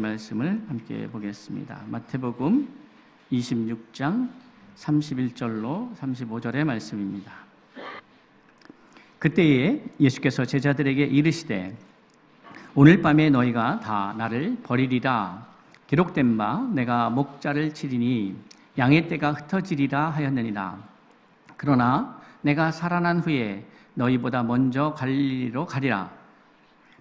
말씀을 함께 보겠습니다. 마태복음 26장 31절로 35절의 말씀입니다. 그때에 예수께서 제자들에게 이르시되 오늘 밤에 너희가 다 나를 버리리라. 기록된 바 내가 목자를 치리니 양의 떼가 흩어지리라 하였느니라. 그러나 내가 살아난 후에 너희보다 먼저 갈릴리로 가리라.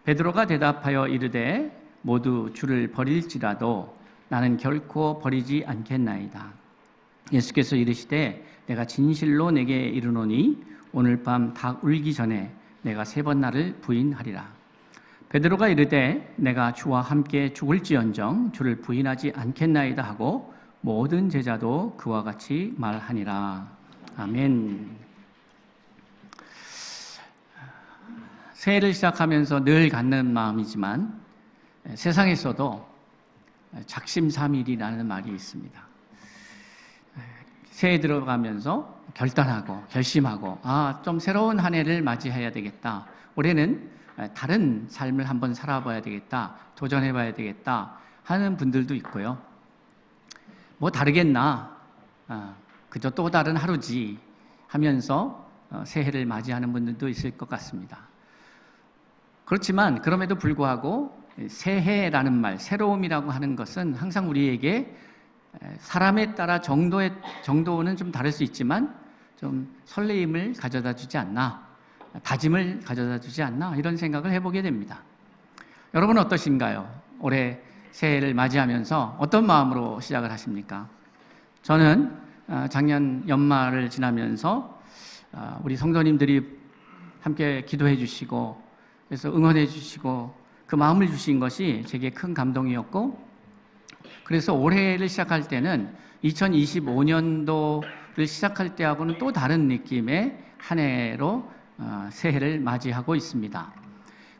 베드로가 대답하여 이르되 모두 주를 버릴지라도 나는 결코 버리지 않겠나이다. 예수께서 이르시되 내가 진실로 내게 이르노니 오늘 밤 닭 울기 전에 내가 3번 나를 부인하리라. 베드로가 이르되 내가 주와 함께 죽을지언정 주를 부인하지 않겠나이다 하고 모든 제자도 그와 같이 말하니라. 아멘. 새해를 시작하면서 늘 갖는 마음이지만 세상에서도 작심삼일이라는 말이 있습니다. 새해 들어가면서 결단하고 결심하고 좀 새로운 한 해를 맞이해야 되겠다. 올해는 다른 삶을 한번 살아봐야 되겠다. 도전해봐야 되겠다 하는 분들도 있고요. 뭐 다르겠나? 그저 또 다른 하루지 하면서 새해를 맞이하는 분들도 있을 것 같습니다. 그렇지만 그럼에도 불구하고 새해라는 말, 새로움이라고 하는 것은 항상 우리에게 사람에 따라 정도는 좀 다를 수 있지만 좀 설레임을 가져다 주지 않나, 다짐을 가져다 주지 않나 이런 생각을 해보게 됩니다. 여러분은 어떠신가요? 올해 새해를 맞이하면서 어떤 마음으로 시작을 하십니까? 저는 작년 연말을 지나면서 우리 성도님들이 함께 기도해 주시고 그래서 응원해 주시고 그 마음을 주신 것이 제게 큰 감동이었고, 그래서 올해를 시작할 때는 2025년도를 시작할 때하고는 또 다른 느낌의 한 해로 새해를 맞이하고 있습니다.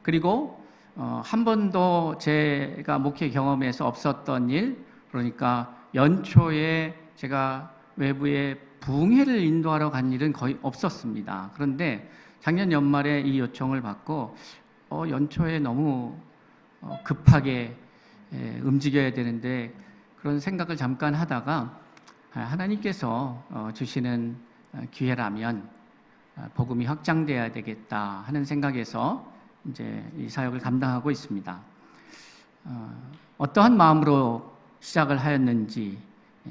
그리고 한 번도 제가 목회 경험에서 없었던 일, 그러니까 연초에 제가 외부에 부흥회를 인도하러 간 일은 거의 없었습니다. 그런데 작년 연말에 이 요청을 받고 연초에 너무 급하게 움직여야 되는데 그런 생각을 잠깐 하다가 하나님께서 주시는 기회라면 복음이 확장돼야 되겠다 하는 생각에서 이제 이 사역을 감당하고 있습니다. 어떠한 마음으로 시작을 하였는지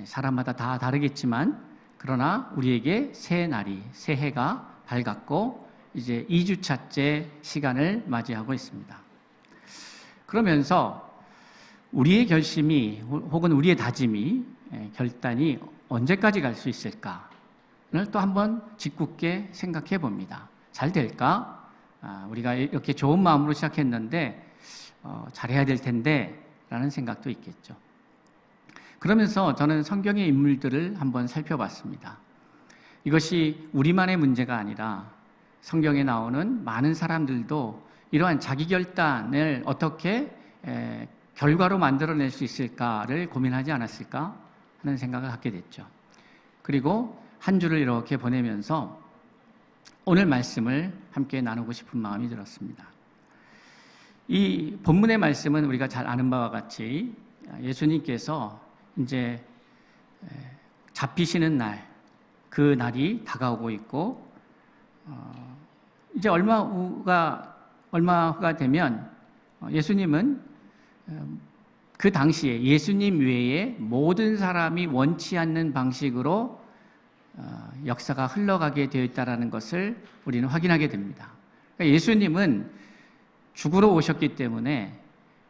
사람마다 다 다르겠지만 그러나 우리에게 새 날이 새해가 밝았고 이제 2주차째 시간을 맞이하고 있습니다. 그러면서 우리의 결심이 혹은 우리의 다짐이 결단이 언제까지 갈 수 있을까를 또 한번 짓궂게 생각해 봅니다. 잘 될까? 우리가 이렇게 좋은 마음으로 시작했는데 잘해야 될 텐데 라는 생각도 있겠죠. 그러면서 저는 성경의 인물들을 한번 살펴봤습니다. 이것이 우리만의 문제가 아니라 성경에 나오는 많은 사람들도 이러한 자기 결단을 어떻게 결과로 만들어낼 수 있을까를 고민하지 않았을까 하는 생각을 갖게 됐죠. 그리고 한 주를 이렇게 보내면서 오늘 말씀을 함께 나누고 싶은 마음이 들었습니다. 이 본문의 말씀은 우리가 잘 아는 바와 같이 예수님께서 이제 잡히시는 날, 그 날이 다가오고 있고 이제 얼마 후가 되면 예수님은 그 당시에 예수님 외에 모든 사람이 원치 않는 방식으로 역사가 흘러가게 되어 있다는 것을 우리는 확인하게 됩니다. 그러니까 예수님은 죽으러 오셨기 때문에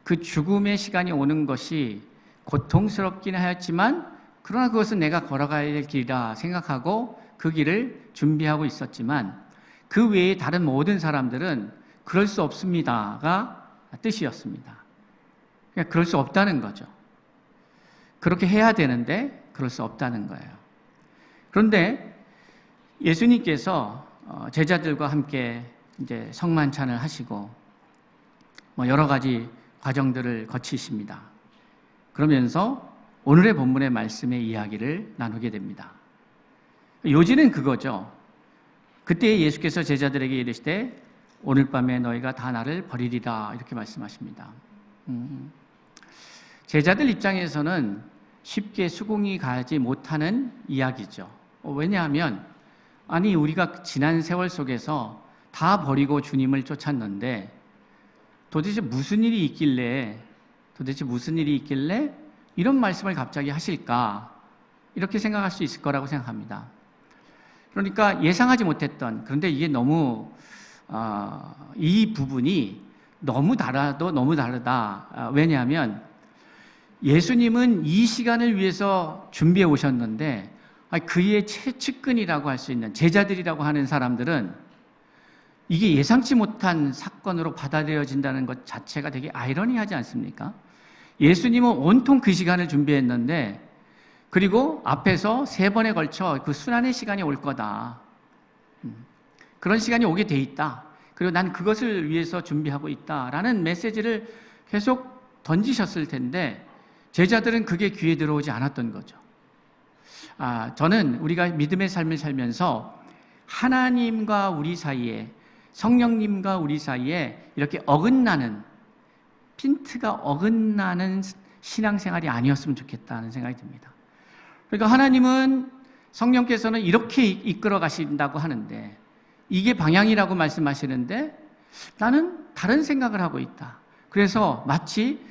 그 죽음의 시간이 오는 것이 고통스럽긴 하였지만 그러나 그것은 내가 걸어가야 될 길이라 생각하고 그 길을 준비하고 있었지만 그 외에 다른 모든 사람들은 그럴 수 없습니다가 뜻이었습니다. 그러니까 그럴 수 없다는 거죠. 그렇게 해야 되는데 그럴 수 없다는 거예요. 그런데 예수님께서 제자들과 함께 이제 성만찬을 하시고 여러 가지 과정들을 거치십니다. 그러면서 오늘의 본문의 말씀의 이야기를 나누게 됩니다. 요지는 그거죠. 그때 예수께서 제자들에게 이르시되 오늘 밤에 너희가 다 나를 버리리라 이렇게 말씀하십니다. 제자들 입장에서는 쉽게 수긍이 가지 못하는 이야기죠. 왜냐하면 아니 우리가 지난 세월 속에서 다 버리고 주님을 쫓았는데 도대체 무슨 일이 있길래 이런 말씀을 갑자기 하실까? 이렇게 생각할 수 있을 거라고 생각합니다. 그러니까 예상하지 못했던, 그런데 이게 너무 이 부분이 너무 다르다. 왜냐하면 예수님은 이 시간을 위해서 준비해 오셨는데 그의 측근이라고 할 수 있는 제자들이라고 하는 사람들은 이게 예상치 못한 사건으로 받아들여진다는 것 자체가 되게 아이러니하지 않습니까? 예수님은 온통 그 시간을 준비했는데 그리고 앞에서 3번에 걸쳐 그 순환의 시간이 올 거다. 그런 시간이 오게 돼 있다. 그리고 난 그것을 위해서 준비하고 있다라는 메시지를 계속 던지셨을 텐데 제자들은 그게 귀에 들어오지 않았던 거죠. 저는 우리가 믿음의 삶을 살면서 하나님과 우리 사이에, 성령님과 우리 사이에 이렇게 핀트가 어긋나는 신앙생활이 아니었으면 좋겠다는 생각이 듭니다. 그러니까 하나님은, 성령께서는 이렇게 이끌어 가신다고 하는데 이게 방향이라고 말씀하시는데 나는 다른 생각을 하고 있다. 그래서 마치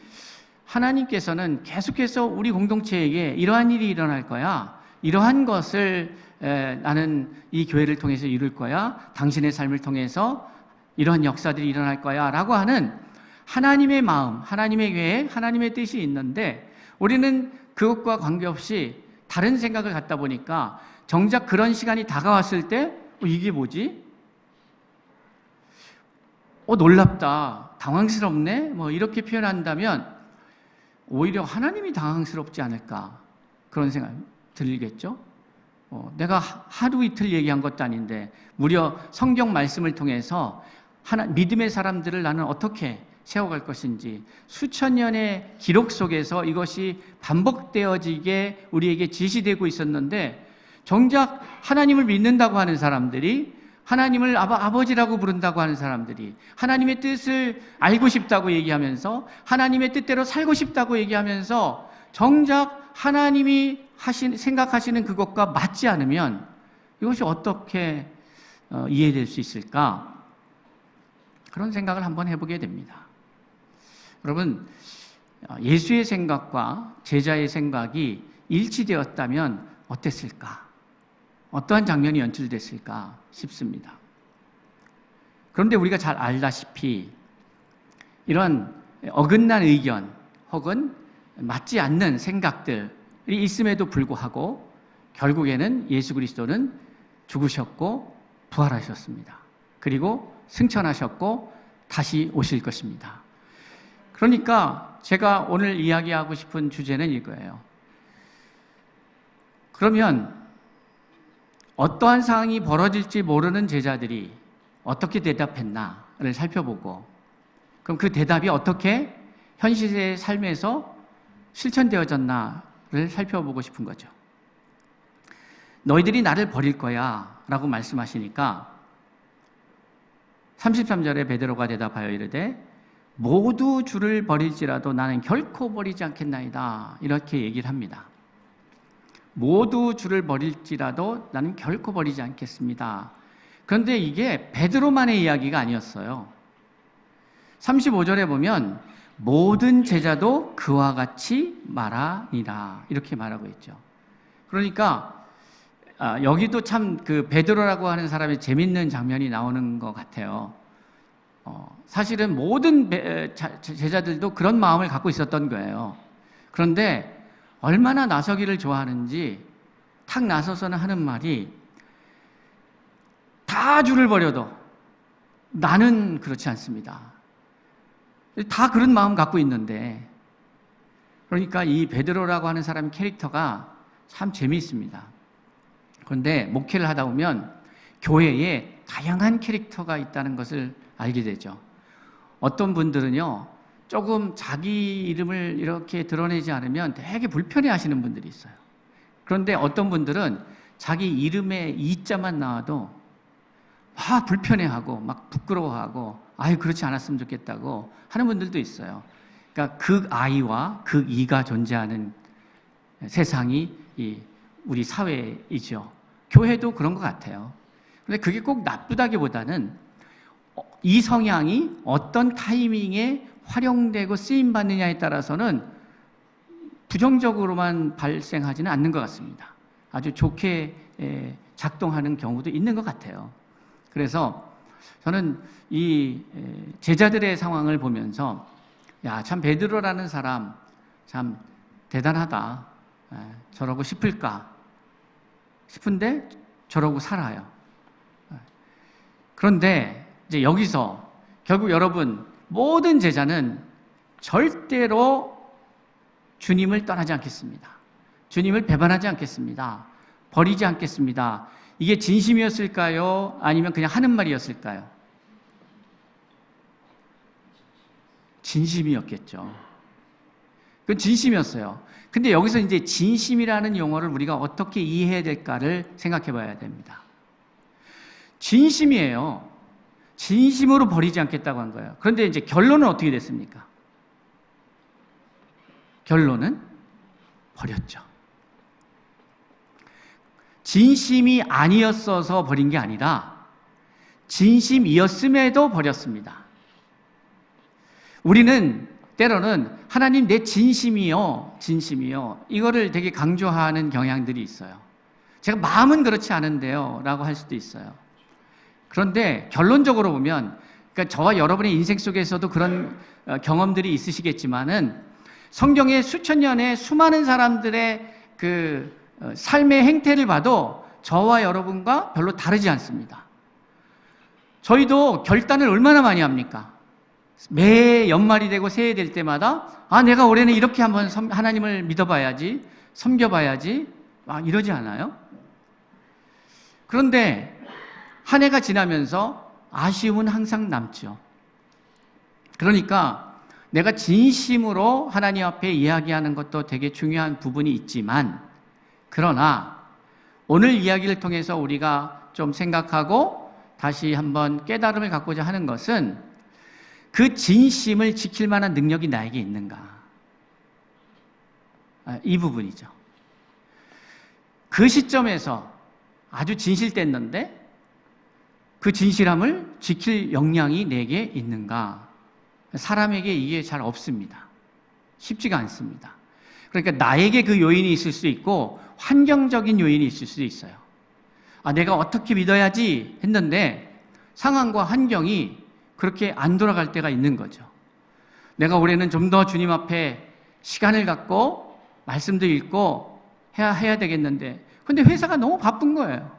하나님께서는 계속해서 우리 공동체에게 이러한 일이 일어날 거야. 이러한 것을 나는 이 교회를 통해서 이룰 거야. 당신의 삶을 통해서 이러한 역사들이 일어날 거야. 라고 하는 하나님의 마음, 하나님의 계획, 하나님의 뜻이 있는데 우리는 그것과 관계없이 다른 생각을 갖다 보니까 정작 그런 시간이 다가왔을 때 이게 뭐지? 놀랍다. 당황스럽네? 이렇게 표현한다면 오히려 하나님이 당황스럽지 않을까 그런 생각이 들겠죠. 내가 하루 이틀 얘기한 것도 아닌데 무려 성경 말씀을 통해서 믿음의 사람들을 나는 어떻게 세워갈 것인지 수천 년의 기록 속에서 이것이 반복되어지게 우리에게 지시되고 있었는데 정작 하나님을 믿는다고 하는 사람들이, 하나님을 아버지라고 부른다고 하는 사람들이, 하나님의 뜻을 알고 싶다고 얘기하면서 하나님의 뜻대로 살고 싶다고 얘기하면서 정작 하나님이 생각하시는 그것과 맞지 않으면 이것이 어떻게 이해될 수 있을까? 그런 생각을 한번 해보게 됩니다. 여러분, 예수의 생각과 제자의 생각이 일치되었다면 어땠을까? 어떠한 장면이 연출됐을까 싶습니다. 그런데 우리가 잘 알다시피 이런 어긋난 의견 혹은 맞지 않는 생각들이 있음에도 불구하고 결국에는 예수 그리스도는 죽으셨고 부활하셨습니다. 그리고 승천하셨고 다시 오실 것입니다. 그러니까 제가 오늘 이야기하고 싶은 주제는 이거예요. 그러면 어떠한 상황이 벌어질지 모르는 제자들이 어떻게 대답했나를 살펴보고 그럼 그 대답이 어떻게 현실의 삶에서 실천되어졌나를 살펴보고 싶은 거죠. 너희들이 나를 버릴 거야 라고 말씀하시니까 33절에 베드로가 대답하여 이르되 모두 주를 버릴지라도 나는 결코 버리지 않겠나이다 이렇게 얘기를 합니다. 모두 주를 버릴지라도 나는 결코 버리지 않겠습니다. 그런데 이게 베드로만의 이야기가 아니었어요. 35절에 보면 모든 제자도 그와 같이 말하니라 이렇게 말하고 있죠. 그러니까 여기도 참 그 베드로라고 하는 사람의 재밌는 장면이 나오는 것 같아요. 사실은 모든 제자들도 그런 마음을 갖고 있었던 거예요. 그런데 얼마나 나서기를 좋아하는지 탁 나서서는 하는 말이 다 주를 버려도 나는 그렇지 않습니다. 다 그런 마음 갖고 있는데 그러니까 이 베드로라고 하는 사람 캐릭터가 참 재미있습니다. 그런데 목회를 하다 보면 교회에 다양한 캐릭터가 있다는 것을 알게 되죠. 어떤 분들은요 조금 자기 이름을 이렇게 드러내지 않으면 되게 불편해 하시는 분들이 있어요. 그런데 어떤 분들은 자기 이름에 이자만 나와도 막 불편해하고 막 부끄러워하고 아유 그렇지 않았으면 좋겠다고 하는 분들도 있어요. 그러니까 극아이와 극이가 존재하는 세상이 우리 사회이죠. 교회도 그런 것 같아요. 근데 그게 꼭 나쁘다기보다는 이 성향이 어떤 타이밍에 활용되고 쓰임받느냐에 따라서는 부정적으로만 발생하지는 않는 것 같습니다. 아주 좋게 작동하는 경우도 있는 것 같아요. 그래서 저는 이 제자들의 상황을 보면서 야, 참 베드로라는 사람 참 대단하다. 저러고 싶을까 싶은데 저러고 살아요. 그런데 이제 여기서 결국 여러분 모든 제자는 절대로 주님을 떠나지 않겠습니다. 주님을 배반하지 않겠습니다. 버리지 않겠습니다. 이게 진심이었을까요? 아니면 그냥 하는 말이었을까요? 진심이었겠죠. 그건 진심이었어요. 근데 여기서 이제 진심이라는 용어를 우리가 어떻게 이해해야 될까를 생각해 봐야 됩니다. 진심이에요. 진심으로 버리지 않겠다고 한 거예요. 그런데 이제 결론은 어떻게 됐습니까? 결론은 버렸죠. 진심이 아니었어서 버린 게 아니라 진심이었음에도 버렸습니다. 우리는 때로는 하나님 내 진심이요, 진심이요. 이거를 되게 강조하는 경향들이 있어요. 제가 마음은 그렇지 않은데요 라고 할 수도 있어요. 그런데 결론적으로 보면 그러니까 저와 여러분의 인생 속에서도 그런 경험들이 있으시겠지만은 성경의 수천 년의 수많은 사람들의 그 삶의 행태를 봐도 저와 여러분과 별로 다르지 않습니다. 저희도 결단을 얼마나 많이 합니까? 매 연말이 되고 새해 될 때마다 내가 올해는 이렇게 한번 하나님을 믿어봐야지, 섬겨봐야지 이러지 않아요? 그런데 한 해가 지나면서 아쉬움은 항상 남죠. 그러니까 내가 진심으로 하나님 앞에 이야기하는 것도 되게 중요한 부분이 있지만 그러나 오늘 이야기를 통해서 우리가 좀 생각하고 다시 한번 깨달음을 갖고자 하는 것은 그 진심을 지킬 만한 능력이 나에게 있는가? 이 부분이죠. 그 시점에서 아주 진실됐는데 그 진실함을 지킬 역량이 내게 있는가? 사람에게 이게 잘 없습니다. 쉽지가 않습니다. 그러니까 나에게 그 요인이 있을 수 있고 환경적인 요인이 있을 수도 있어요. 내가 어떻게 믿어야지 했는데 상황과 환경이 그렇게 안 돌아갈 때가 있는 거죠. 내가 올해는 좀 더 주님 앞에 시간을 갖고 말씀도 읽고 해야 되겠는데 근데 회사가 너무 바쁜 거예요.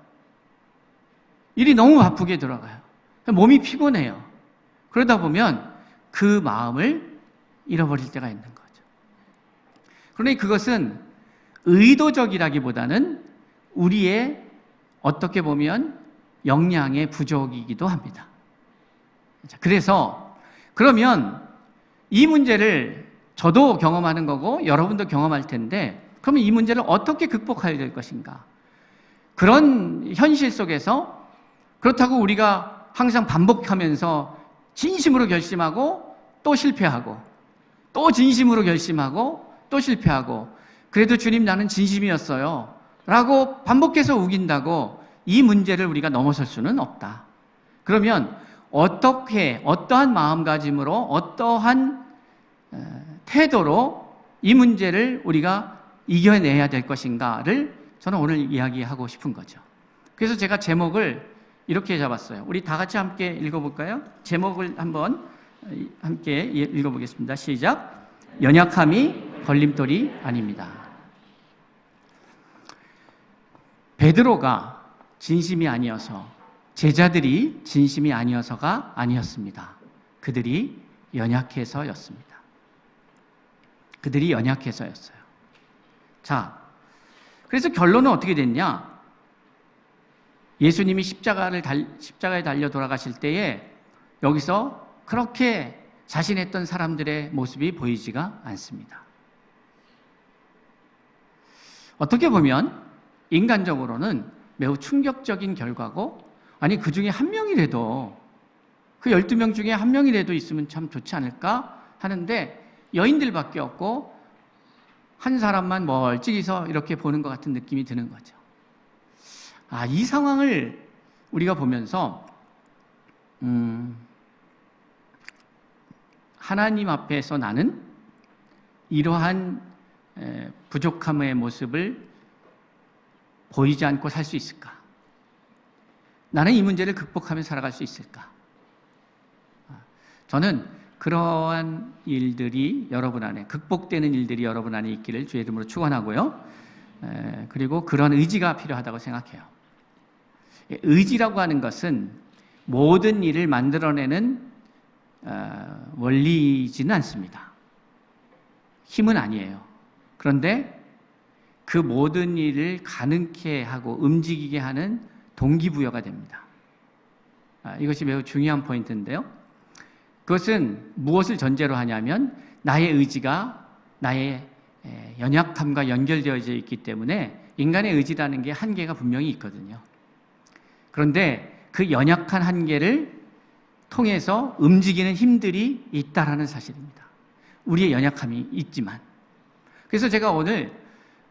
일이 너무 바쁘게 들어가요. 몸이 피곤해요. 그러다 보면 그 마음을 잃어버릴 때가 있는 거죠. 그러니 그것은 의도적이라기보다는 우리의 어떻게 보면 역량의 부족이기도 합니다. 그래서 그러면 이 문제를 저도 경험하는 거고 여러분도 경험할 텐데 그러면 이 문제를 어떻게 극복해야 될 것인가? 그런 현실 속에서 그렇다고 우리가 항상 반복하면서 진심으로 결심하고 또 실패하고 또 진심으로 결심하고 또 실패하고 그래도 주님 나는 진심이었어요 라고 반복해서 우긴다고 이 문제를 우리가 넘어설 수는 없다. 그러면 어떠한 마음가짐으로 어떠한 태도로 이 문제를 우리가 이겨내야 될 것인가를 저는 오늘 이야기하고 싶은 거죠. 그래서 제가 제목을 이렇게 잡았어요. 우리 다 같이 함께 읽어볼까요? 제목을 한번 함께 읽어보겠습니다. 시작. 연약함이 걸림돌이 아닙니다. 베드로가 진심이 아니어서 제자들이 진심이 아니어서가 아니었습니다. 그들이 연약해서였습니다. 그들이 연약해서였어요. 자, 그래서 결론은 어떻게 됐냐? 예수님이 십자가에 달려 돌아가실 때에 여기서 그렇게 자신했던 사람들의 모습이 보이지가 않습니다. 어떻게 보면 인간적으로는 매우 충격적인 결과고 그 중에 한 명이라도 그 12명 중에 한 명이라도 있으면 참 좋지 않을까 하는데 여인들밖에 없고 한 사람만 멀찍이서 이렇게 보는 것 같은 느낌이 드는 거죠. 이 상황을 우리가 보면서 하나님 앞에서 나는 이러한 부족함의 모습을 보이지 않고 살 수 있을까? 나는 이 문제를 극복하며 살아갈 수 있을까? 저는 그러한 일들이 여러분 안에, 극복되는 일들이 여러분 안에 있기를 주의 이름으로 축원하고요. 그리고 그런 의지가 필요하다고 생각해요. 의지라고 하는 것은 모든 일을 만들어내는 원리이지는 않습니다. 힘은 아니에요. 그런데 그 모든 일을 가능케 하고 움직이게 하는 동기부여가 됩니다. 이것이 매우 중요한 포인트인데요. 그것은 무엇을 전제로 하냐면 나의 의지가 나의 연약함과 연결되어져 있기 때문에 인간의 의지라는 게 한계가 분명히 있거든요. 그런데 그 연약한 한계를 통해서 움직이는 힘들이 있다라는 사실입니다. 우리의 연약함이 있지만. 그래서 제가 오늘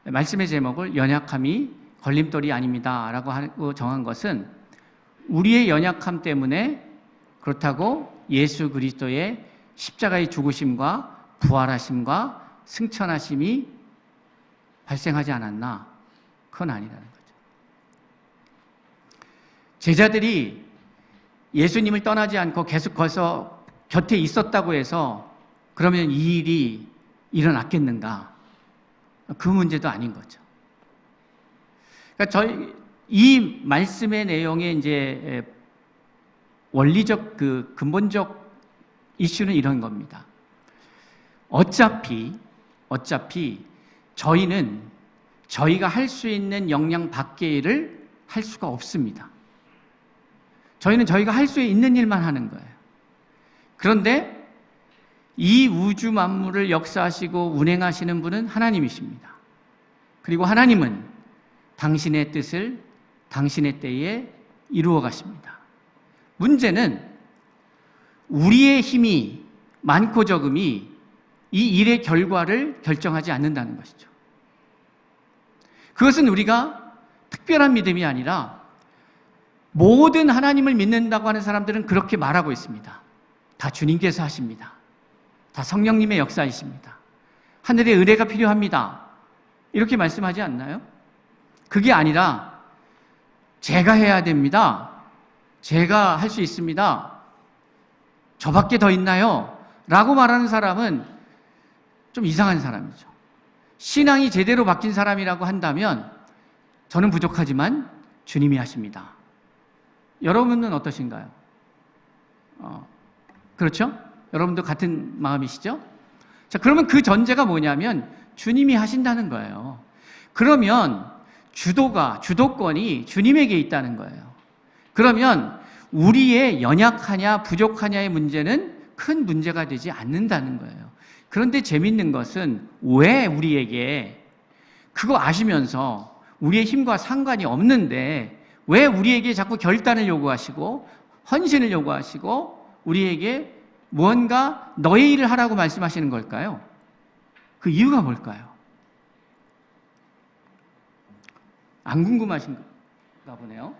말씀의 제목을 연약함이 걸림돌이 아닙니다 라고 하고 정한 것은 우리의 연약함 때문에 그렇다고 예수 그리스도의 십자가의 죽으심과 부활하심과 승천하심이 발생하지 않았나? 그건 아니라는 거죠. 제자들이 예수님을 떠나지 않고 계속 거기서 곁에 있었다고 해서 그러면 이 일이 일어났겠는가? 그 문제도 아닌 거죠. 그러니까 이 말씀의 내용의 이제 원리적 그 근본적 이슈는 이런 겁니다. 어차피 저희는 저희가 할 수 있는 역량 밖의 일을 할 수가 없습니다. 저희는 저희가 할 수 있는 일만 하는 거예요. 그런데 이 우주 만물을 역사하시고 운행하시는 분은 하나님이십니다. 그리고 하나님은 당신의 뜻을 당신의 때에 이루어 가십니다. 문제는 우리의 힘이 많고 적음이 이 일의 결과를 결정하지 않는다는 것이죠. 그것은 우리가 특별한 믿음이 아니라 모든 하나님을 믿는다고 하는 사람들은 그렇게 말하고 있습니다. 다 주님께서 하십니다. 다 성령님의 역사이십니다. 하늘의 의뢰가 필요합니다. 이렇게 말씀하지 않나요? 그게 아니라 제가 해야 됩니다. 제가 할 수 있습니다. 저밖에 더 있나요? 라고 말하는 사람은 좀 이상한 사람이죠. 신앙이 제대로 바뀐 사람이라고 한다면 저는 부족하지만 주님이 하십니다. 여러분은 어떠신가요? 그렇죠? 여러분도 같은 마음이시죠? 자, 그러면 그 전제가 뭐냐면 주님이 하신다는 거예요. 그러면 주도권이 주님에게 있다는 거예요. 그러면 우리의 연약하냐 부족하냐의 문제는 큰 문제가 되지 않는다는 거예요. 그런데 재밌는 것은 왜 우리에게 그거 아시면서 우리의 힘과 상관이 없는데 왜 우리에게 자꾸 결단을 요구하시고 헌신을 요구하시고 우리에게 무언가 너의 일을 하라고 말씀하시는 걸까요? 그 이유가 뭘까요? 안 궁금하신가 보네요.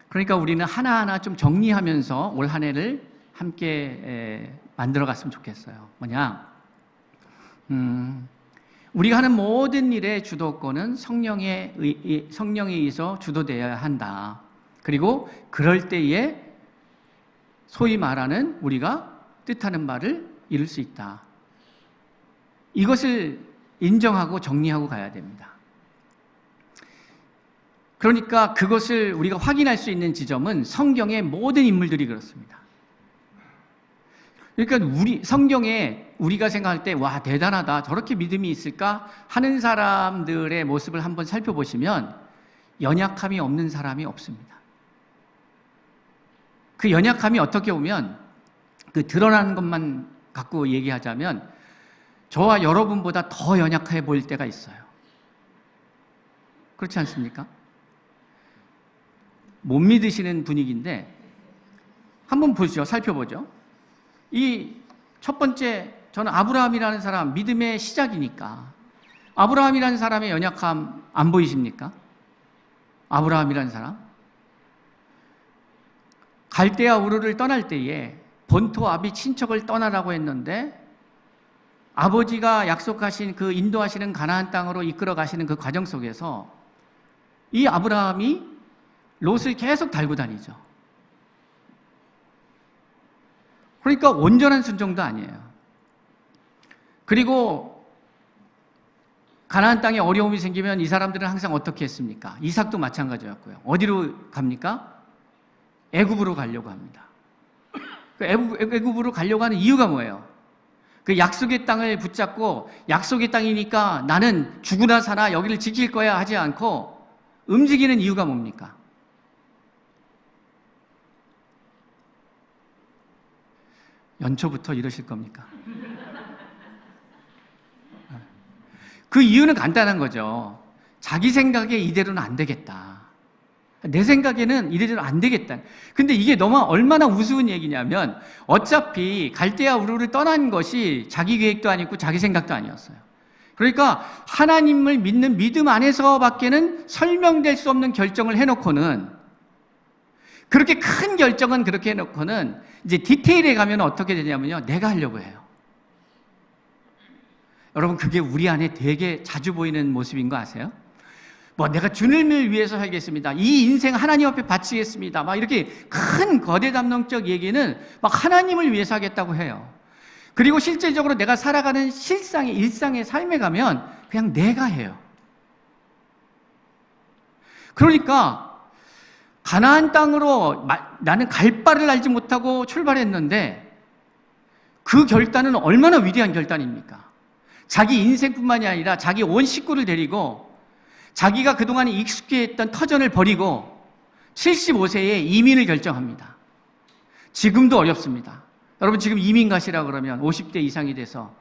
그러니까 우리는 하나하나 좀 정리하면서 올 한 해를 함께 만들어 갔으면 좋겠어요. 뭐냐? 우리가 하는 모든 일의 주도권은 성령에 의해서 주도되어야 한다. 그리고 그럴 때에 소위 말하는 우리가 뜻하는 바를 이룰 수 있다. 이것을 인정하고 정리하고 가야 됩니다. 그러니까 그것을 우리가 확인할 수 있는 지점은 성경의 모든 인물들이 그렇습니다. 그러니까 성경에 우리가 생각할 때 와 대단하다 저렇게 믿음이 있을까 하는 사람들의 모습을 한번 살펴보시면 연약함이 없는 사람이 없습니다. 그 연약함이 어떻게 오면 그 드러나는 것만 갖고 얘기하자면 저와 여러분보다 더 연약해 보일 때가 있어요. 그렇지 않습니까? 못 믿으시는 분위기인데 한번 보시죠. 살펴보죠. 이 첫 번째, 저는 아브라함이라는 사람, 믿음의 시작이니까 아브라함이라는 사람의 연약함 안 보이십니까? 아브라함이라는 사람, 갈대아 우르를 떠날 때에 본토 아비 친척을 떠나라고 했는데 아버지가 약속하신 그 인도하시는 가나안 땅으로 이끌어 가시는 그 과정 속에서 이 아브라함이 롯을 계속 달고 다니죠. 그러니까 온전한 순종도 아니에요. 그리고 가나안 땅에 어려움이 생기면 이 사람들은 항상 어떻게 했습니까? 이삭도 마찬가지였고요. 어디로 갑니까? 애굽으로 가려고 합니다. 애굽으로 가려고 하는 이유가 뭐예요? 그 약속의 땅을 붙잡고 약속의 땅이니까 나는 죽으나 사나 여기를 지킬 거야 하지 않고 움직이는 이유가 뭡니까? 연초부터 이러실 겁니까? 그 이유는 간단한 거죠. 자기 생각에 이대로는 안 되겠다. 내 생각에는 이대로 안 되겠다. 근데 이게 너무 얼마나 우스운 얘기냐면 어차피 갈대아 우르를 떠난 것이 자기 계획도 아니고 자기 생각도 아니었어요. 그러니까 하나님을 믿는 믿음 안에서밖에는 설명될 수 없는 결정을 해놓고는, 그렇게 큰 결정은 그렇게 해놓고는 이제 디테일에 가면 어떻게 되냐면요, 내가 하려고 해요. 여러분, 그게 우리 안에 되게 자주 보이는 모습인 거 아세요? 뭐 내가 주님을 위해서 살겠습니다, 이 인생 하나님 앞에 바치겠습니다, 막 이렇게 큰 거대담론적 얘기는 막 하나님을 위해서 하겠다고 해요. 그리고 실질적으로 내가 살아가는 일상의 삶에 가면 그냥 내가 해요. 그러니까 가나안 땅으로 나는 갈 바를 알지 못하고 출발했는데 그 결단은 얼마나 위대한 결단입니까? 자기 인생뿐만이 아니라 자기 온 식구를 데리고 자기가 그동안 익숙해했던 터전을 버리고 75세에 이민을 결정합니다. 지금도 어렵습니다. 여러분, 지금 이민 가시라 그러면 50대 이상이 돼서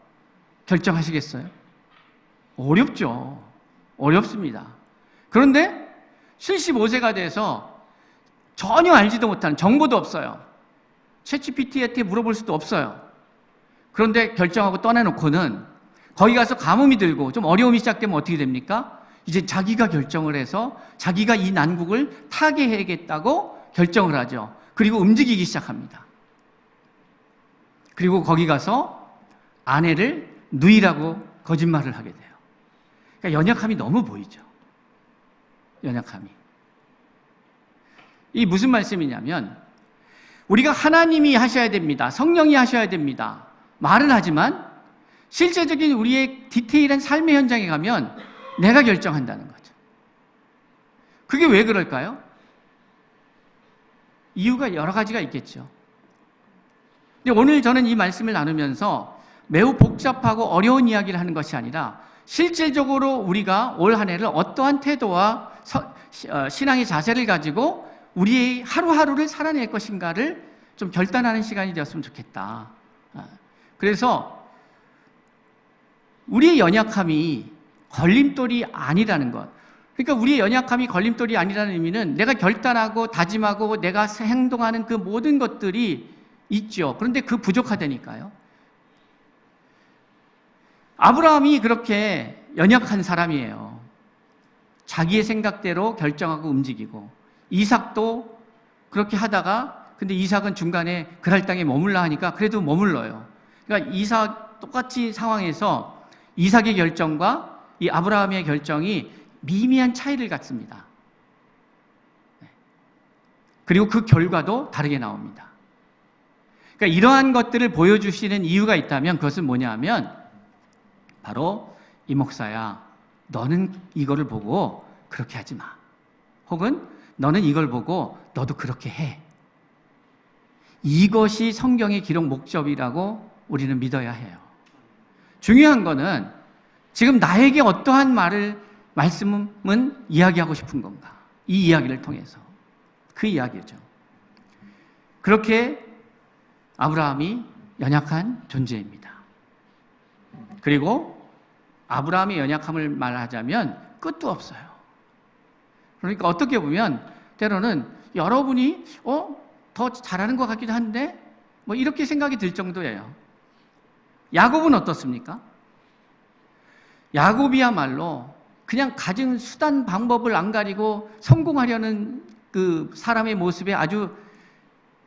결정하시겠어요? 어렵죠. 어렵습니다. 그런데 75세가 돼서 전혀 알지도 못하는, 정보도 없어요. 챗GPT한테 물어볼 수도 없어요. 그런데 결정하고 떠나놓고는 거기 가서 가뭄이 들고 좀 어려움이 시작되면 어떻게 됩니까? 이제 자기가 결정을 해서 자기가 이 난국을 타개해야겠다고 결정을 하죠. 그리고 움직이기 시작합니다. 그리고 거기 가서 아내를 누이라고 거짓말을 하게 돼요. 그러니까 연약함이 너무 보이죠. 연약함이. 이 무슨 말씀이냐면, 우리가 하나님이 하셔야 됩니다, 성령이 하셔야 됩니다 말은 하지만 실제적인 우리의 디테일한 삶의 현장에 가면 내가 결정한다는 거죠. 그게 왜 그럴까요? 이유가 여러 가지가 있겠죠. 근데 오늘 저는 이 말씀을 나누면서 매우 복잡하고 어려운 이야기를 하는 것이 아니라 실질적으로 우리가 올 한 해를 어떠한 태도와 신앙의 자세를 가지고 우리의 하루하루를 살아낼 것인가를 좀 결단하는 시간이 되었으면 좋겠다. 그래서 우리의 연약함이 걸림돌이 아니라는 것. 그러니까 우리의 연약함이 걸림돌이 아니라는 의미는 내가 결단하고 다짐하고 내가 행동하는 그 모든 것들이 있죠. 그런데 그 부족하다니까요. 아브라함이 그렇게 연약한 사람이에요. 자기의 생각대로 결정하고 움직이고, 이삭도 그렇게 하다가, 근데 이삭은 중간에 그랄 땅에 머물라 하니까 그래도 머물러요. 그러니까 이삭 똑같이 상황에서 이삭의 결정과 이 아브라함의 결정이 미미한 차이를 갖습니다. 그리고 그 결과도 다르게 나옵니다. 그러니까 이러한 것들을 보여주시는 이유가 있다면 그것은 뭐냐 하면 바로, 이 목사야, 너는 이거를 보고 그렇게 하지 마. 혹은 너는 이걸 보고 너도 그렇게 해. 이것이 성경의 기록 목적이라고 우리는 믿어야 해요. 중요한 거는 지금 나에게 어떠한 말씀은 이야기하고 싶은 건가? 이 이야기를 통해서. 그 이야기죠. 그렇게 아브라함이 연약한 존재입니다. 그리고 아브라함의 연약함을 말하자면 끝도 없어요. 그러니까 어떻게 보면 때로는 여러분이 더 잘하는 것 같기도 한데 뭐 이렇게 생각이 들 정도예요. 야곱은 어떻습니까? 야곱이야말로 그냥 가진 수단 방법을 안 가리고 성공하려는 그 사람의 모습에 아주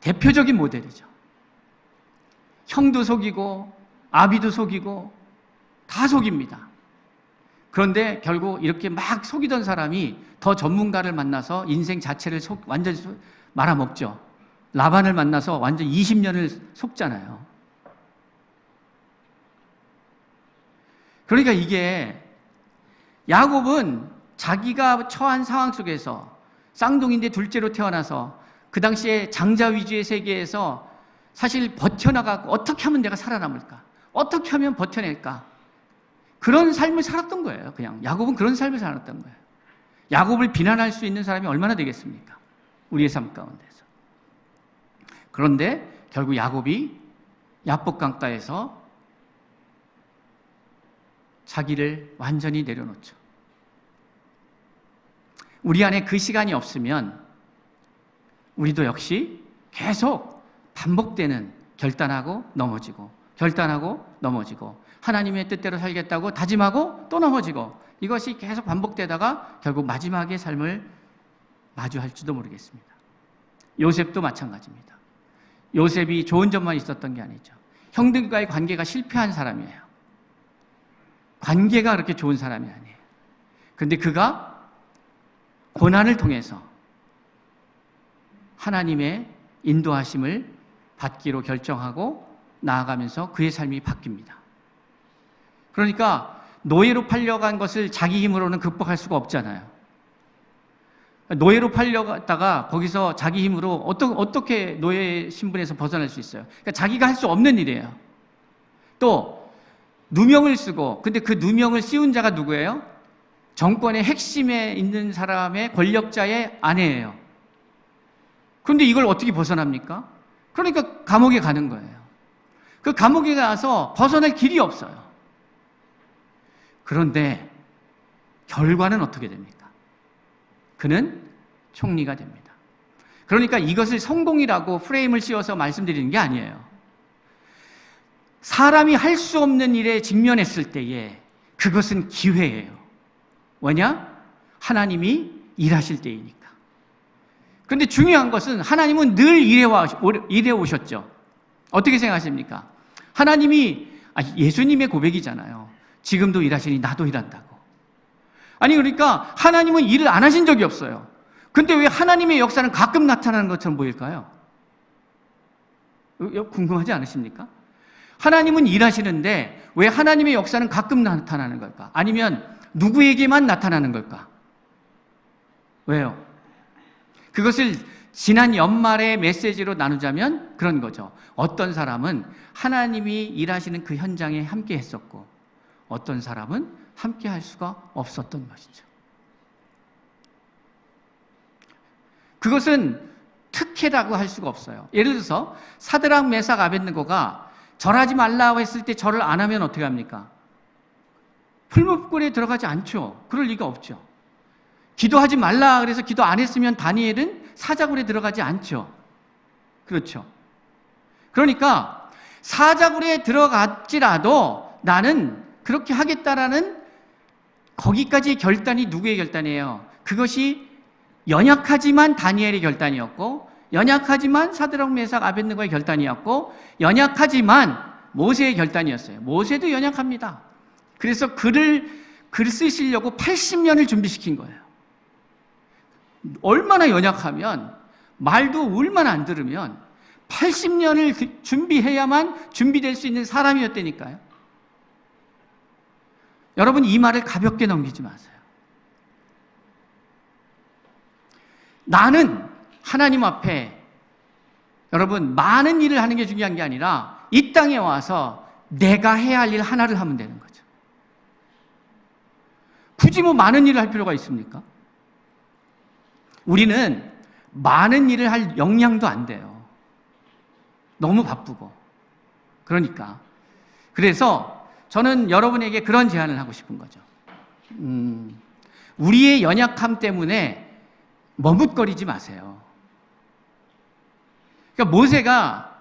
대표적인 모델이죠. 형도 속이고 아비도 속이고 다 속입니다. 그런데 결국 이렇게 막 속이던 사람이 더 전문가를 만나서 인생 자체를 완전히 말아먹죠. 라반을 만나서 완전 20년을 속잖아요. 그러니까 이게 야곱은 자기가 처한 상황 속에서 쌍둥이인데 둘째로 태어나서 그 당시에 장자 위주의 세계에서 사실 버텨나가고 어떻게 하면 내가 살아남을까? 어떻게 하면 버텨낼까? 그런 삶을 살았던 거예요. 그냥 야곱은 그런 삶을 살았던 거예요. 야곱을 비난할 수 있는 사람이 얼마나 되겠습니까? 우리의 삶 가운데서. 그런데 결국 야곱이 야복 강가에서 자기를 완전히 내려놓죠. 우리 안에 그 시간이 없으면 우리도 역시 계속 반복되는 결단하고 넘어지고 결단하고 넘어지고 하나님의 뜻대로 살겠다고 다짐하고 또 넘어지고 이것이 계속 반복되다가 결국 마지막의 삶을 마주할지도 모르겠습니다. 요셉도 마찬가지입니다. 요셉이 좋은 점만 있었던 게 아니죠. 형들과의 관계가 실패한 사람이에요. 관계가 그렇게 좋은 사람이 아니에요. 그런데 그가 고난을 통해서 하나님의 인도하심을 받기로 결정하고 나아가면서 그의 삶이 바뀝니다. 그러니까 노예로 팔려간 것을 자기 힘으로는 극복할 수가 없잖아요. 노예로 팔려갔다가 거기서 자기 힘으로 어떻게 노예 신분에서 벗어날 수 있어요? 그러니까 자기가 할 수 없는 일이에요. 또 누명을 쓰고, 근데 그 누명을 씌운 자가 누구예요? 정권의 핵심에 있는 사람의 권력자의 아내예요. 그런데 이걸 어떻게 벗어납니까? 그러니까 감옥에 가는 거예요. 그 감옥에 가서 벗어날 길이 없어요. 그런데 결과는 어떻게 됩니까? 그는 총리가 됩니다. 그러니까 이것을 성공이라고 프레임을 씌워서 말씀드리는 게 아니에요. 사람이 할 수 없는 일에 직면했을 때에 그것은 기회예요. 왜냐? 하나님이 일하실 때이니까. 그런데 중요한 것은 하나님은 늘 일해 오셨죠. 어떻게 생각하십니까? 하나님이 예수님의 고백이잖아요. 지금도 일하시니 나도 일한다고. 아니 그러니까 하나님은 일을 안 하신 적이 없어요. 근데 왜 하나님의 역사는 가끔 나타나는 것처럼 보일까요? 궁금하지 않으십니까? 하나님은 일하시는데 왜 하나님의 역사는 가끔 나타나는 걸까? 아니면 누구에게만 나타나는 걸까? 왜요? 그것을 지난 연말의 메시지로 나누자면 그런 거죠. 어떤 사람은 하나님이 일하시는 그 현장에 함께 했었고 어떤 사람은 함께 할 수가 없었던 것이죠. 그것은 특혜라고 할 수가 없어요. 예를 들어서 사드락, 메삭, 아벳느고가 절하지 말라고 했을 때 절을 안 하면 어떻게 합니까? 풀무불에 들어가지 않죠. 그럴 리가 없죠. 기도하지 말라 그래서 기도 안 했으면 다니엘은 사자굴에 들어가지 않죠. 그렇죠. 그러니까 사자굴에 들어갔지라도 나는 그렇게 하겠다라는 거기까지의 결단이 누구의 결단이에요? 그것이 연약하지만 다니엘의 결단이었고 연약하지만 사드락, 메삭, 아벳느고의 결단이었고 연약하지만 모세의 결단이었어요. 모세도 연약합니다. 그래서 글 쓰시려고 80년을 준비시킨 거예요. 얼마나 연약하면 말도 얼마나 안 들으면 80년을 준비해야만 준비될 수 있는 사람이었다니까요. 여러분 이 말을 가볍게 넘기지 마세요. 나는 하나님 앞에 여러분 많은 일을 하는 게 중요한 게 아니라 이 땅에 와서 내가 해야 할 일 하나를 하면 되는 거죠. 굳이 뭐 많은 일을 할 필요가 있습니까? 우리는 많은 일을 할 역량도 안 돼요. 너무 바쁘고. 그러니까. 그래서 저는 여러분에게 그런 제안을 하고 싶은 거죠. 우리의 연약함 때문에 머뭇거리지 마세요. 그러니까 모세가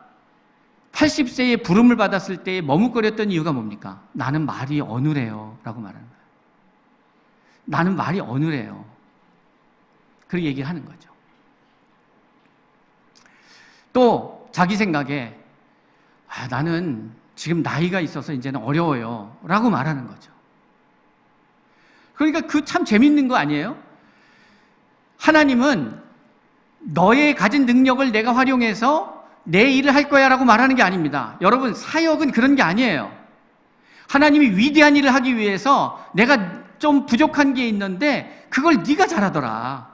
80세에 부름을 받았을 때 머뭇거렸던 이유가 뭡니까? 나는 말이 어눌해요 라고 말하는 거예요. 나는 말이 어눌해요. 그렇게 얘기를 하는 거죠. 또 자기 생각에 나는 지금 나이가 있어서 이제는 어려워요 라고 말하는 거죠. 그러니까 그 참 재밌는 거 아니에요? 하나님은 너의 가진 능력을 내가 활용해서 내 일을 할 거야 라고 말하는 게 아닙니다. 여러분, 사역은 그런 게 아니에요. 하나님이 위대한 일을 하기 위해서 내가 좀 부족한 게 있는데 그걸 네가 잘하더라.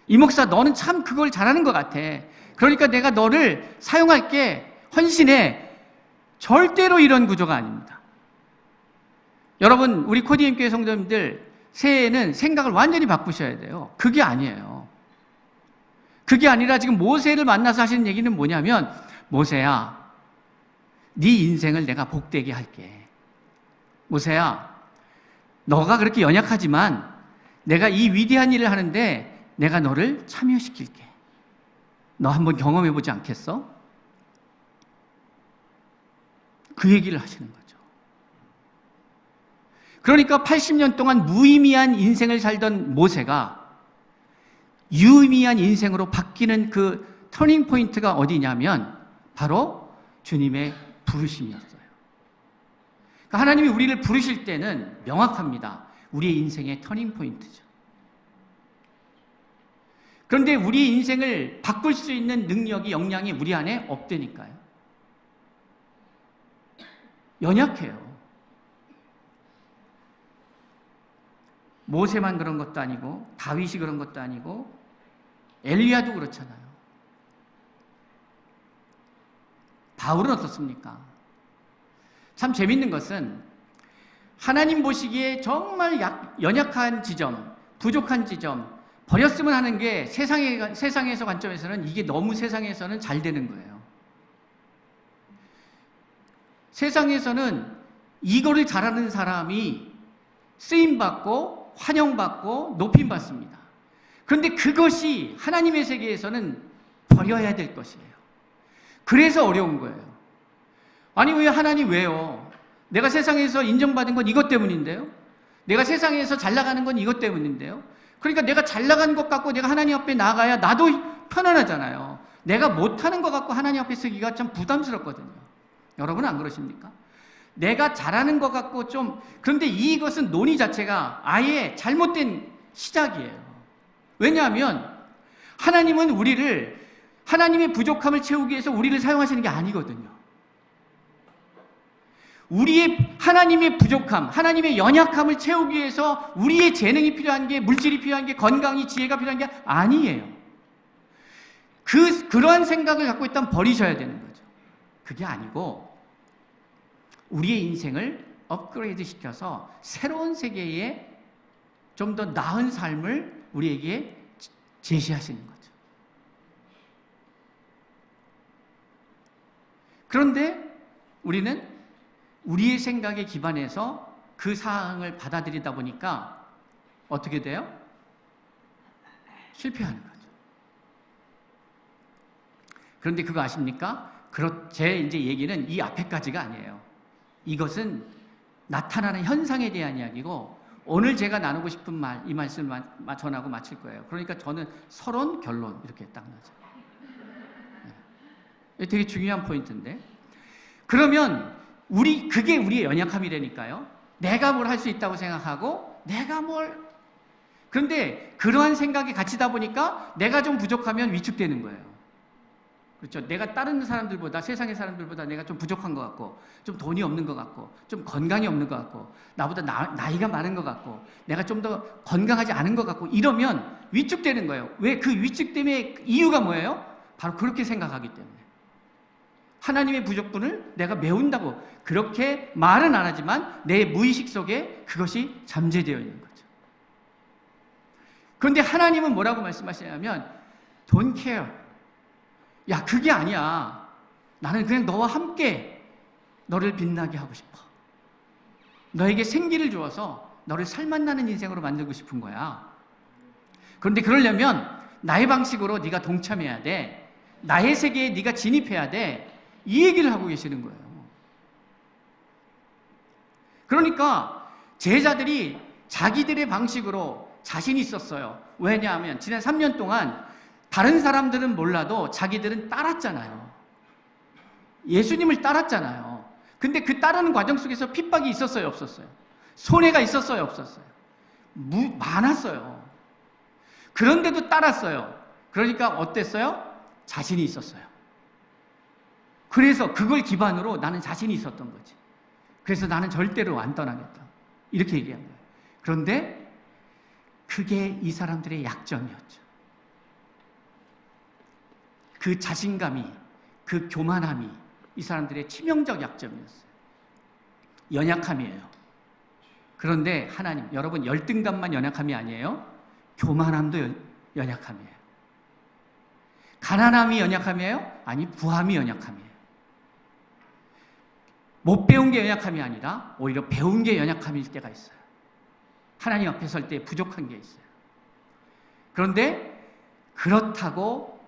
이 목사 너는 참 그걸 잘하는 것 같아. 그러니까 내가 너를 사용할게. 헌신해. 절대로 이런 구조가 아닙니다. 여러분, 우리 코디엠교회 성도님들 새해에는 생각을 완전히 바꾸셔야 돼요. 그게 아니에요. 그게 아니라 지금 모세를 만나서 하시는 얘기는 뭐냐면, 모세야, 네 인생을 내가 복되게 할게. 모세야, 너가 그렇게 연약하지만 내가 이 위대한 일을 하는데 내가 너를 참여시킬게. 너 한번 경험해보지 않겠어? 그 얘기를 하시는 거죠. 그러니까 80년 동안 무의미한 인생을 살던 모세가 유의미한 인생으로 바뀌는 그 터닝 포인트가 어디냐면 바로 주님의 부르심이었어요. 그러니까 하나님이 우리를 부르실 때는 명확합니다. 우리의 인생의 터닝 포인트죠. 그런데 우리 인생을 바꿀 수 있는 능력이, 역량이 우리 안에 없다니까요. 연약해요. 모세만 그런 것도 아니고 다윗이 그런 것도 아니고 엘리야도 그렇잖아요. 바울은 어떻습니까? 참 재밌는 것은 하나님 보시기에 정말 연약한 지점, 부족한 지점, 버렸으면 하는 게 세상에서 관점에서는 이게 너무 세상에서는 잘 되는 거예요. 세상에서는 이거를 잘하는 사람이 쓰임받고 환영받고 높임받습니다. 그런데 그것이 하나님의 세계에서는 버려야 될 것이에요. 그래서 어려운 거예요. 아니 왜 하나님 왜요? 내가 세상에서 인정받은 건 이것 때문인데요. 내가 세상에서 잘 나가는 건 이것 때문인데요. 그러니까 내가 잘 나가는 것 같고 내가 하나님 앞에 나가야 나도 편안하잖아요. 내가 못하는 것 같고 하나님 앞에 서기가 참 부담스럽거든요. 여러분은 안 그러십니까? 내가 잘하는 것 같고 좀, 그런데 이것은 논의 자체가 아예 잘못된 시작이에요. 왜냐하면 하나님은 우리를, 하나님의 부족함을 채우기 위해서 우리를 사용하시는 게 아니거든요. 우리의 하나님의 부족함, 하나님의 연약함을 채우기 위해서 우리의 재능이 필요한 게, 물질이 필요한 게, 건강이, 지혜가 필요한 게 아니에요. 그러한 생각을 갖고 있다면 버리셔야 되는 거죠. 그게 아니고 우리의 인생을 업그레이드 시켜서 새로운 세계에 좀 더 나은 삶을 우리에게 제시하시는 거죠. 그런데 우리는 우리의 생각에 기반해서 그 사항을 받아들이다 보니까 어떻게 돼요? 실패하는 거죠. 그런데 그거 아십니까? 제 이제 얘기는 이 앞에까지가 아니에요. 이것은 나타나는 현상에 대한 이야기고, 오늘 제가 나누고 싶은 말, 이 말씀을 전하고 마칠 거예요. 그러니까 저는 서론, 결론 이렇게 딱 나죠. 네. 되게 중요한 포인트인데, 그러면 그게 우리의 연약함이라니까요. 내가 뭘 할 수 있다고 생각하고 그런데 그러한 생각이 갇히다 보니까 내가 좀 부족하면 위축되는 거예요. 그렇죠. 내가 다른 사람들보다, 세상의 사람들보다 내가 좀 부족한 것 같고, 좀 돈이 없는 것 같고, 좀 건강이 없는 것 같고, 나보다 나이가 많은 것 같고, 내가 좀 더 건강하지 않은 것 같고, 이러면 위축되는 거예요. 왜? 그 위축됨의 이유가 뭐예요? 바로 그렇게 생각하기 때문에. 하나님의 부족분을 내가 메운다고 그렇게 말은 안 하지만 내 무의식 속에 그것이 잠재되어 있는 거죠. 그런데 하나님은 뭐라고 말씀하시냐면 Don't care. 야, 그게 아니야. 나는 그냥 너와 함께 너를 빛나게 하고 싶어. 너에게 생기를 주어서 너를 살맛나는 인생으로 만들고 싶은 거야. 그런데 그러려면 나의 방식으로 네가 동참해야 돼. 나의 세계에 네가 진입해야 돼. 이 얘기를 하고 계시는 거예요. 그러니까 제자들이 자기들의 방식으로 자신이 있었어요. 왜냐하면 지난 3년 동안 다른 사람들은 몰라도 자기들은 따랐잖아요. 예수님을 따랐잖아요. 근데 그 따르는 과정 속에서 핍박이 있었어요, 없었어요? 손해가 있었어요, 없었어요? 많았어요. 그런데도 따랐어요. 그러니까 어땠어요? 자신이 있었어요. 그래서 그걸 기반으로 나는 자신이 있었던 거지. 그래서 나는 절대로 안 떠나겠다. 이렇게 얘기한 거예요. 그런데 그게 이 사람들의 약점이었죠. 그 자신감이, 그 교만함이 이 사람들의 치명적 약점이었어요. 연약함이에요. 그런데 하나님, 여러분 열등감만 연약함이 아니에요. 교만함도 연약함이에요. 가난함이 연약함이에요? 아니, 부함이 연약함이에요. 못 배운 게 연약함이 아니라 오히려 배운 게 연약함일 때가 있어요. 하나님 앞에 설 때 부족한 게 있어요. 그런데 그렇다고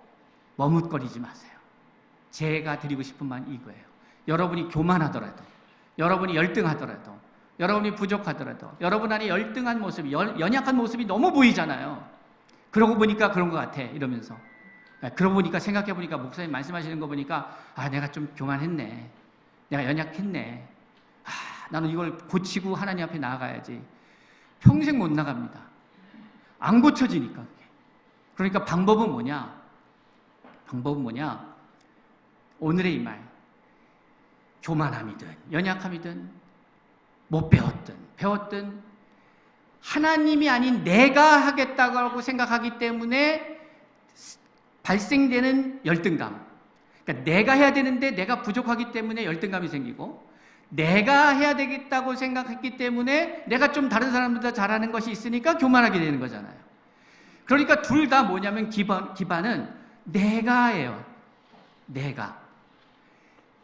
머뭇거리지 마세요. 제가 드리고 싶은 말은 이거예요. 여러분이 교만하더라도, 여러분이 열등하더라도, 여러분이 부족하더라도, 여러분 안에 열등한 모습이, 연약한 모습이 너무 보이잖아요. 그러고 보니까 그런 것 같아, 이러면서. 그러고 보니까, 생각해보니까, 목사님 말씀하시는 거 보니까, 내가 좀 교만했네. 내가 연약했네. 나는 이걸 고치고 하나님 앞에 나아가야지. 평생 못 나갑니다. 안 고쳐지니까. 그러니까 방법은 뭐냐? 오늘의 이 말. 교만함이든, 연약함이든, 못 배웠든, 하나님이 아닌 내가 하겠다고 생각하기 때문에 발생되는 열등감. 그러니까 내가 해야 되는데 내가 부족하기 때문에 열등감이 생기고, 내가 해야 되겠다고 생각했기 때문에 내가 좀 다른 사람보다 잘하는 것이 있으니까 교만하게 되는 거잖아요. 그러니까 둘 다 뭐냐면 기반은 내가예요. 내가.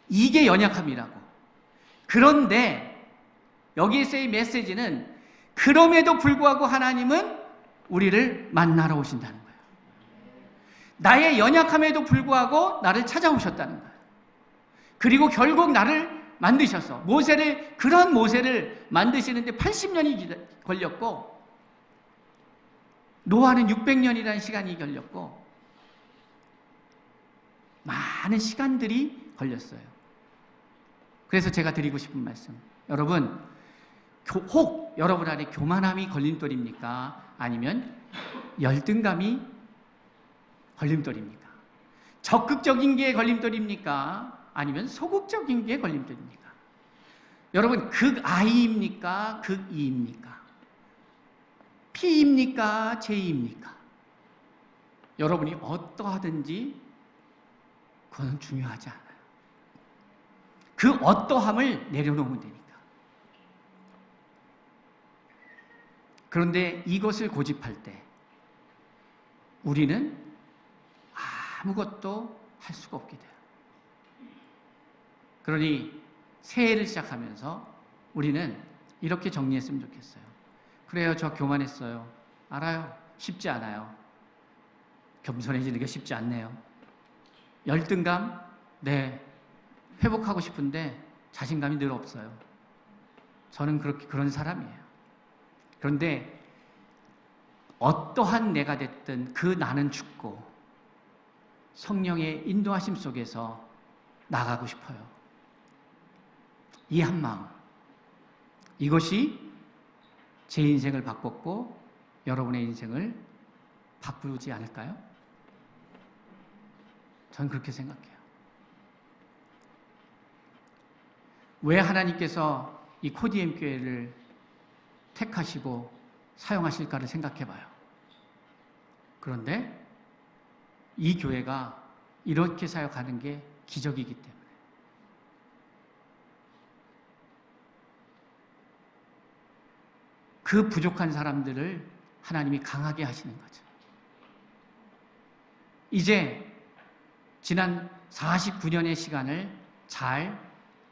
이게 연약함이라고. 그런데 여기에서의 메시지는 그럼에도 불구하고 하나님은 우리를 만나러 오신다는 거예요. 나의 연약함에도 불구하고 나를 찾아오셨다는 거예요. 그리고 결국 나를 만드셔서 그런 모세를 만드시는데 80년이 걸렸고, 노아는 600년이라는 시간이 걸렸고, 많은 시간들이 걸렸어요. 그래서 제가 드리고 싶은 말씀, 여러분, 혹 여러분 안에 교만함이 걸림돌입니까? 아니면 열등감이 걸림돌입니까? 적극적인 게 걸림돌입니까? 아니면 소극적인 게 걸림돌입니까? 여러분, 극아이입니까? 극이입니까? P입니까? J입니까? 여러분이 어떠하든지 그건 중요하지 않아요. 그 어떠함을 내려놓으면 되니까. 그런데 이것을 고집할 때 우리는 아무것도 할 수가 없게 돼요. 그러니 새해를 시작하면서 우리는 이렇게 정리했으면 좋겠어요. 그래요, 저 교만했어요. 알아요. 쉽지 않아요. 겸손해지는 게 쉽지 않네요. 열등감? 네. 회복하고 싶은데 자신감이 늘 없어요. 저는 그런 사람이에요. 그런데 어떠한 내가 됐든 그 나는 죽고 성령의 인도하심 속에서 나가고 싶어요. 이 한 마음. 이것이 제 인생을 바꿨고 여러분의 인생을 바꾸지 않을까요? 저는 그렇게 생각해요. 왜 하나님께서 이 코디엠 교회를 택하시고 사용하실까를 생각해봐요. 그런데 이 교회가 이렇게 사역하는 게 기적이기 때문에. 그 부족한 사람들을 하나님이 강하게 하시는 거죠. 이제 지난 49년의 시간을 잘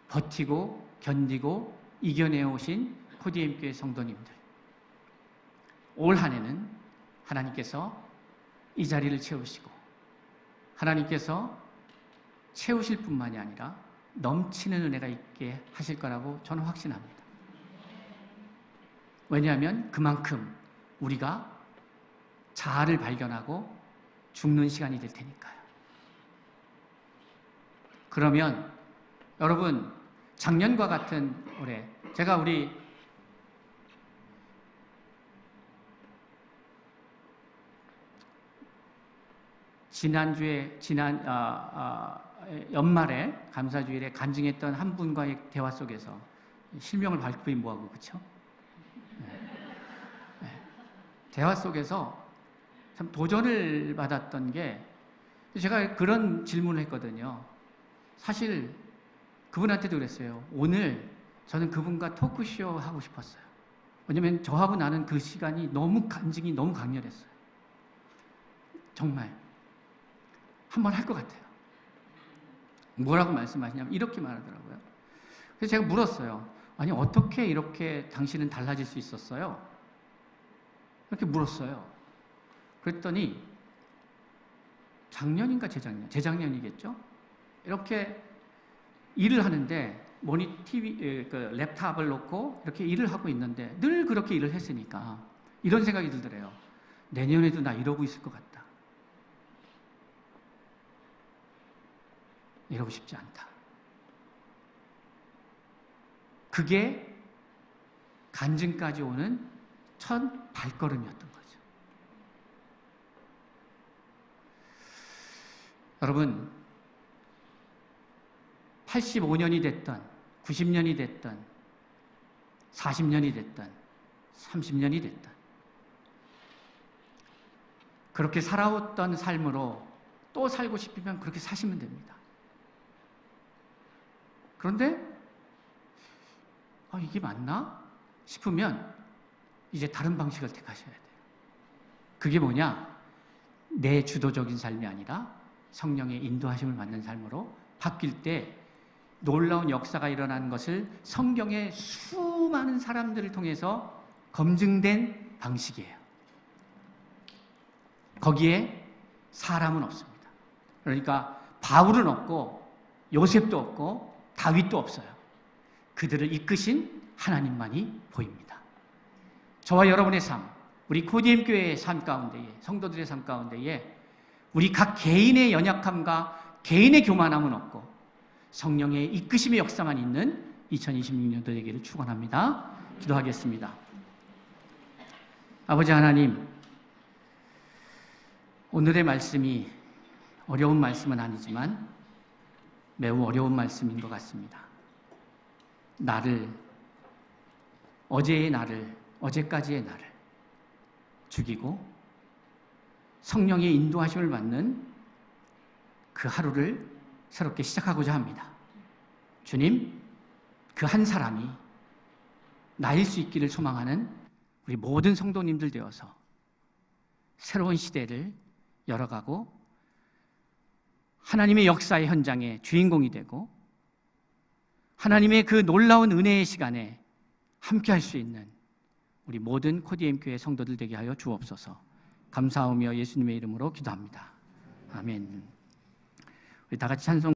버티고 견디고 이겨내어 오신 코디엠교회 성도님들, 올 한 해는 하나님께서 이 자리를 채우시고 하나님께서 채우실 뿐만이 아니라 넘치는 은혜가 있게 하실 거라고 저는 확신합니다. 왜냐하면 그만큼 우리가 자아를 발견하고 죽는 시간이 될 테니까요. 그러면 여러분, 작년과 같은 올해, 제가 우리 연말에 감사주일에 간증했던 한 분과의 대화 속에서 실명을 밝히기 뭐하고, 그렇죠? 대화 속에서 참 도전을 받았던 게, 제가 그런 질문을 했거든요. 사실 그분한테도 그랬어요. 오늘 저는 그분과 토크쇼 하고 싶었어요. 왜냐면 저하고 나는 그 시간이 간증이 너무 강렬했어요. 정말 한번 할 것 같아요. 뭐라고 말씀하시냐면 이렇게 말하더라고요. 그래서 제가 물었어요. 아니, 어떻게 이렇게 당신은 달라질 수 있었어요? 이렇게 물었어요. 그랬더니 작년인가 재작년이겠죠? 이렇게 일을 하는데 랩탑을 놓고 이렇게 일을 하고 있는데 늘 그렇게 일을 했으니까 이런 생각이 들더래요. 내년에도 나 이러고 있을 것 같다. 이러고 싶지 않다. 그게 간증까지 오는 첫 발걸음이었던 거죠. 여러분, 85년이 됐던, 90년이 됐던, 40년이 됐던, 30년이 됐던, 그렇게 살아왔던 삶으로 또 살고 싶으면 그렇게 사시면 됩니다. 그런데 이게 맞나 싶으면 이제 다른 방식을 택하셔야 돼요. 그게 뭐냐? 내 주도적인 삶이 아니라 성령의 인도하심을 받는 삶으로 바뀔 때 놀라운 역사가 일어나는 것을 성경의 수많은 사람들을 통해서 검증된 방식이에요. 거기에 사람은 없습니다. 그러니까 바울은 없고 요셉도 없고 다윗도 없어요. 그들을 이끄신 하나님만이 보입니다. 저와 여러분의 삶, 우리 코디엠 교회의 삶 가운데에, 성도들의 삶 가운데에 우리 각 개인의 연약함과 개인의 교만함은 없고 성령의 이끄심의 역사만 있는 2026년도 되기를 축원합니다. 기도하겠습니다. 아버지 하나님, 오늘의 말씀이 어려운 말씀은 아니지만 매우 어려운 말씀인 것 같습니다. 어제까지의 나를 죽이고 성령의 인도하심을 받는 그 하루를 새롭게 시작하고자 합니다. 주님, 그 한 사람이 나일 수 있기를 소망하는 우리 모든 성도님들 되어서 새로운 시대를 열어가고 하나님의 역사의 현장에 주인공이 되고 하나님의 그 놀라운 은혜의 시간에 함께 할 수 있는 우리 모든 코디엠 교회 성도들 되게 하여 주옵소서. 감사하며 예수님의 이름으로 기도합니다. 아멘. 우리 다 같이 찬송